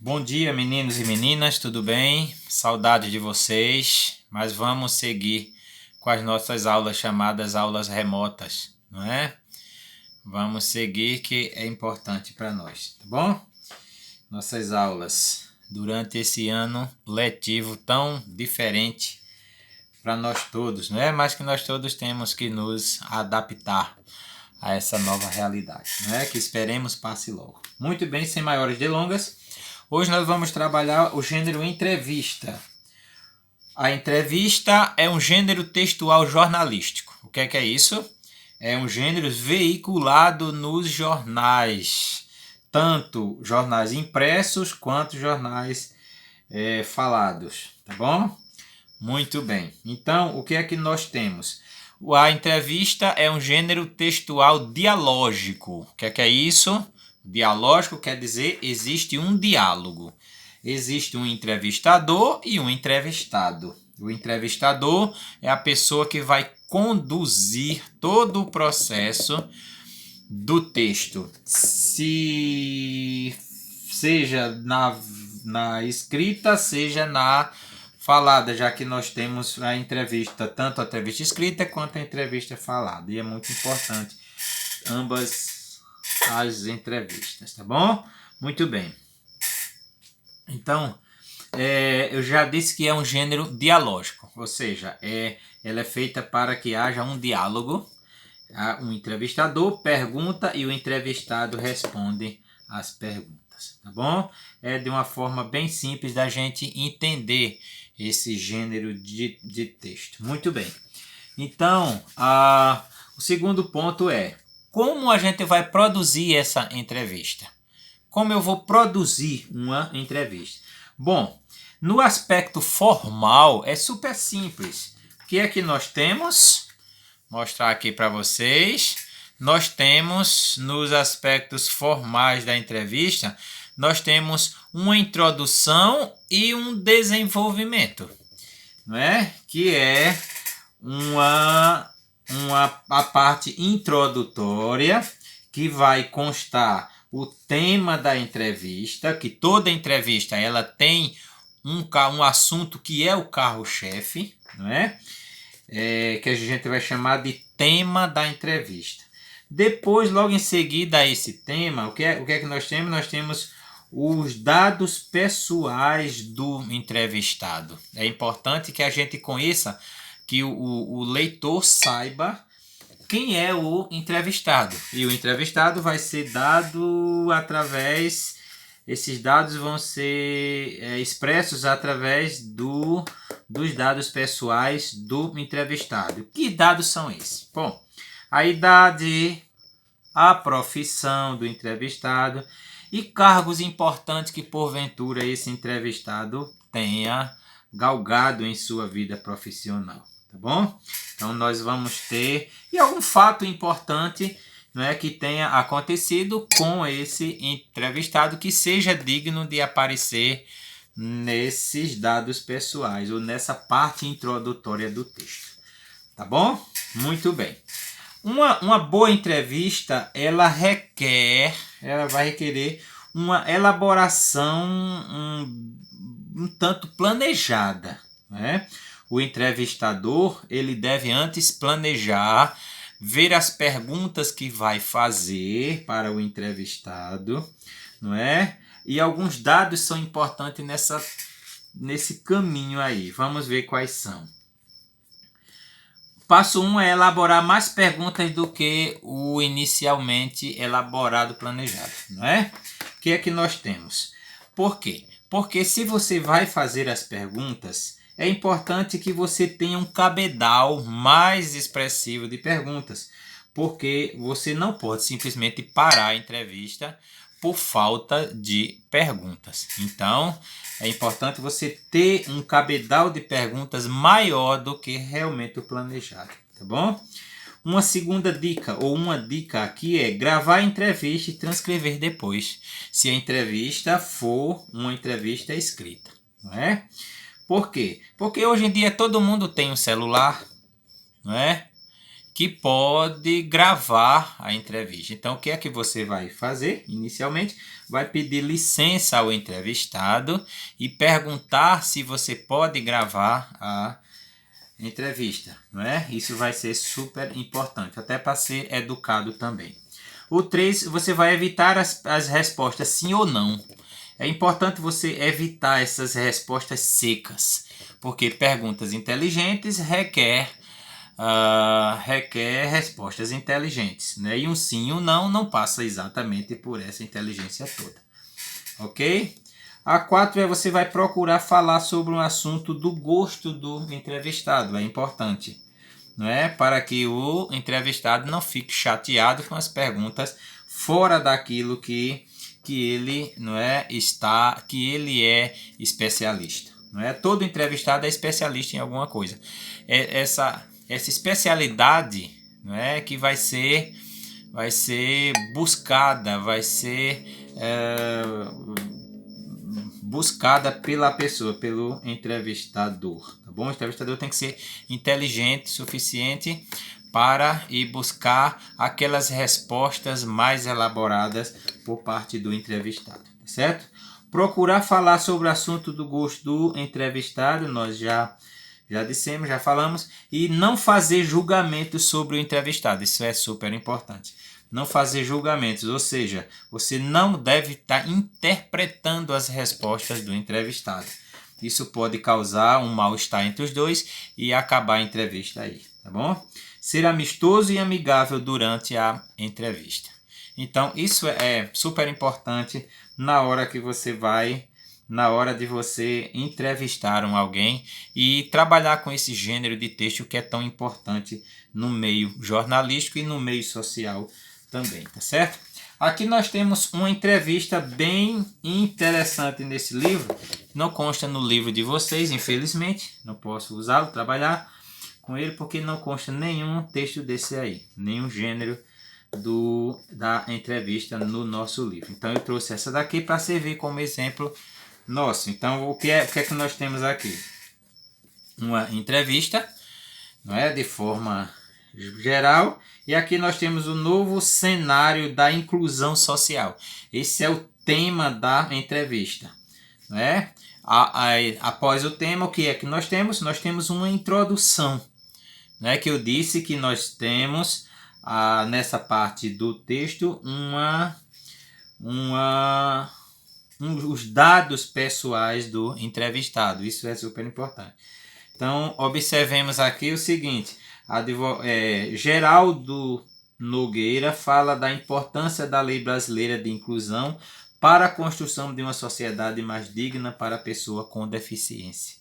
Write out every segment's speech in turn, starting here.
Bom dia, meninos e meninas, tudo bem? Saudade de vocês, mas vamos seguir com as nossas aulas chamadas aulas remotas, não é? Vamos seguir que é importante para nós, tá bom? Nossas aulas durante esse ano letivo tão diferente para nós todos, não é? Mas que nós todos temos que nos adaptar a essa nova realidade, não é? Que esperemos passe logo. Muito bem, sem maiores delongas. Hoje nós vamos trabalhar o gênero entrevista. A entrevista é um gênero textual jornalístico. O que é isso? É um gênero veiculado nos jornais, tanto jornais impressos quanto jornais falados, tá bom? Muito bem. Então, o que é que nós temos? A entrevista é um gênero textual dialógico. O que é isso? Dialógico quer dizer existe um diálogo. Existe um entrevistador e um entrevistado. O entrevistador é a pessoa que vai conduzir todo o processo do texto, seja na escrita, seja na falada, já que nós temos a entrevista, tanto a entrevista escrita quanto a entrevista falada. E é muito importante ambas as entrevistas, tá bom? Muito bem. Então, eu já disse que é um gênero dialógico, ou seja, ela é feita para que haja um diálogo. Um entrevistador pergunta e o entrevistado responde as perguntas, tá bom? É de uma forma bem simples da gente entender esse gênero de texto. Muito bem. Então, o segundo ponto é como a gente vai produzir essa entrevista. Como eu vou produzir uma entrevista? Bom, no aspecto formal é super simples. O que é que nós temos? Mostrar aqui para vocês. Nós temos nos aspectos formais da entrevista, nós temos uma introdução e um desenvolvimento, não é? Que é a parte introdutória, que vai constar o tema da entrevista, que toda entrevista ela tem um assunto que é o carro-chefe, não é? Que a gente vai chamar de tema da entrevista. Depois, logo em seguida a esse tema, o que é que nós temos? Nós temos os dados pessoais do entrevistado. É importante que a gente conheça, que o leitor saiba quem é o entrevistado. E o entrevistado vai ser dado através... Esses dados vão ser expressos através dos dados pessoais do entrevistado. Que dados são esses? Bom, a idade, a profissão do entrevistado e cargos importantes que porventura esse entrevistado tenha galgado em sua vida profissional, tá bom? Então nós vamos ter algum fato importante, não é, que tenha acontecido com esse entrevistado que seja digno de aparecer nesses dados pessoais ou nessa parte introdutória do texto, tá bom? Muito bem. Uma boa entrevista, ela vai requerer uma elaboração um tanto planejada, né? O entrevistador, ele deve antes planejar, ver as perguntas que vai fazer para o entrevistado, não é? E alguns dados são importantes nesse caminho aí. Vamos ver quais são. Passo 1 é elaborar mais perguntas do que o inicialmente elaborado, planejado, não é? O que é que nós temos? Por quê? Porque se você vai fazer as perguntas, é importante que você tenha um cabedal mais expressivo de perguntas, porque você não pode simplesmente parar a entrevista por falta de perguntas. Então, é importante você ter um cabedal de perguntas maior do que realmente o planejado, tá bom? Uma segunda dica, ou uma dica aqui, é gravar a entrevista e transcrever depois, se a entrevista for uma entrevista escrita, não é? Por quê? Porque hoje em dia todo mundo tem um celular, não é? que pode gravar a entrevista. Então, o que é que você vai fazer? Inicialmente, vai pedir licença ao entrevistado e perguntar se você pode gravar a entrevista, não é? Isso vai ser super importante, até para ser educado também. O 3, você vai evitar as respostas sim ou não. É importante você evitar essas respostas secas, porque perguntas inteligentes requer respostas inteligentes, né? E um sim e um não passa exatamente por essa inteligência toda, ok? A 4 é você vai procurar falar sobre um assunto do gosto do entrevistado, é importante, não é? Para que o entrevistado não fique chateado com as perguntas fora daquilo que ele não é que ele é especialista, não é? Todo entrevistado é especialista em alguma coisa. Essa especialidade, não é, que vai ser buscada, buscada pela pessoa, pelo entrevistador, tá bom? O entrevistador tem que ser inteligente o suficiente para ir buscar aquelas respostas mais elaboradas por parte do entrevistado, tá certo? Procurar falar sobre o assunto do gosto do entrevistado, nós já dissemos, já falamos, e não fazer julgamentos sobre o entrevistado, isso é super importante. Não fazer julgamentos, ou seja, você não deve estar interpretando as respostas do entrevistado. Isso pode causar um mal-estar entre os dois e acabar a entrevista aí, tá bom? Ser amistoso e amigável durante a entrevista. Então, isso é super importante na hora de você entrevistar alguém e trabalhar com esse gênero de texto que é tão importante no meio jornalístico e no meio social também, tá certo? Aqui nós temos uma entrevista bem interessante nesse livro, não consta no livro de vocês, infelizmente, não posso usá-lo, trabalhar com ele, porque não consta nenhum texto desse aí, nenhum gênero da entrevista no nosso livro. Então eu trouxe essa daqui para servir como exemplo nosso. Então o que é que nós temos aqui? Uma entrevista, não é, de forma geral, e aqui nós temos o novo cenário da inclusão social. Esse é o tema da entrevista, não é? Após o tema, o que é que nós temos? Nós temos uma introdução, né, que eu disse que nós temos nessa parte do texto os dados pessoais do entrevistado. Isso é super importante. Então, observemos aqui o seguinte: Geraldo Nogueira fala da importância da lei brasileira de inclusão para a construção de uma sociedade mais digna para a pessoa com deficiência.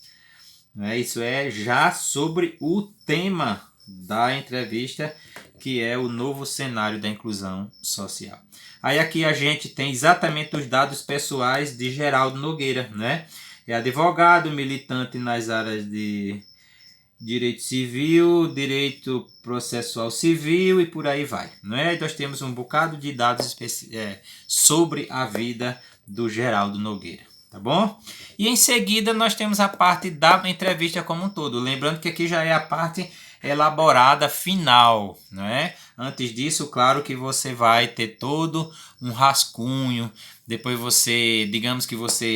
Isso é já sobre o tema da entrevista, que é o novo cenário da inclusão social. Aí aqui a gente tem exatamente os dados pessoais de Geraldo Nogueira, né? É advogado, militante nas áreas de direito civil, direito processual civil e por aí vai, não é? Nós temos um bocado de dados sobre a vida do Geraldo Nogueira, tá bom? E em seguida nós temos a parte da entrevista como um todo, lembrando que aqui já é a parte elaborada final, não é? Antes disso, claro que você vai ter todo um rascunho, depois digamos que você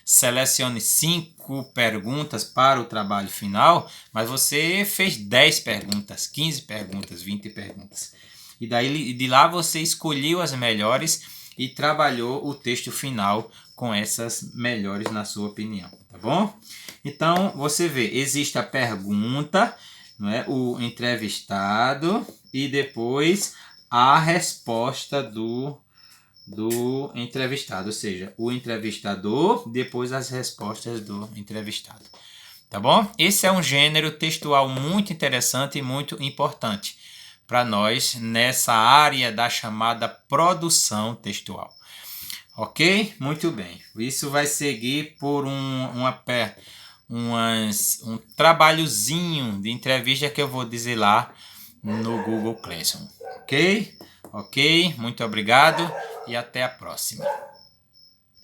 selecione 5 perguntas para o trabalho final, mas você fez 10 perguntas, 15 perguntas, 20 perguntas. E daí de lá você escolheu as melhores e trabalhou o texto final com essas melhores na sua opinião, tá bom? Então, você vê, existe a pergunta, não é? O entrevistado e depois a resposta do entrevistado, ou seja, o entrevistador, depois as respostas do entrevistado. Tá bom? Esse é um gênero textual muito interessante e muito importante para nós nessa área da chamada produção textual. Ok? Muito bem. Isso vai seguir por um trabalhozinho de entrevista que eu vou dizer lá no Google Classroom. Ok? Ok? Muito obrigado e até a próxima.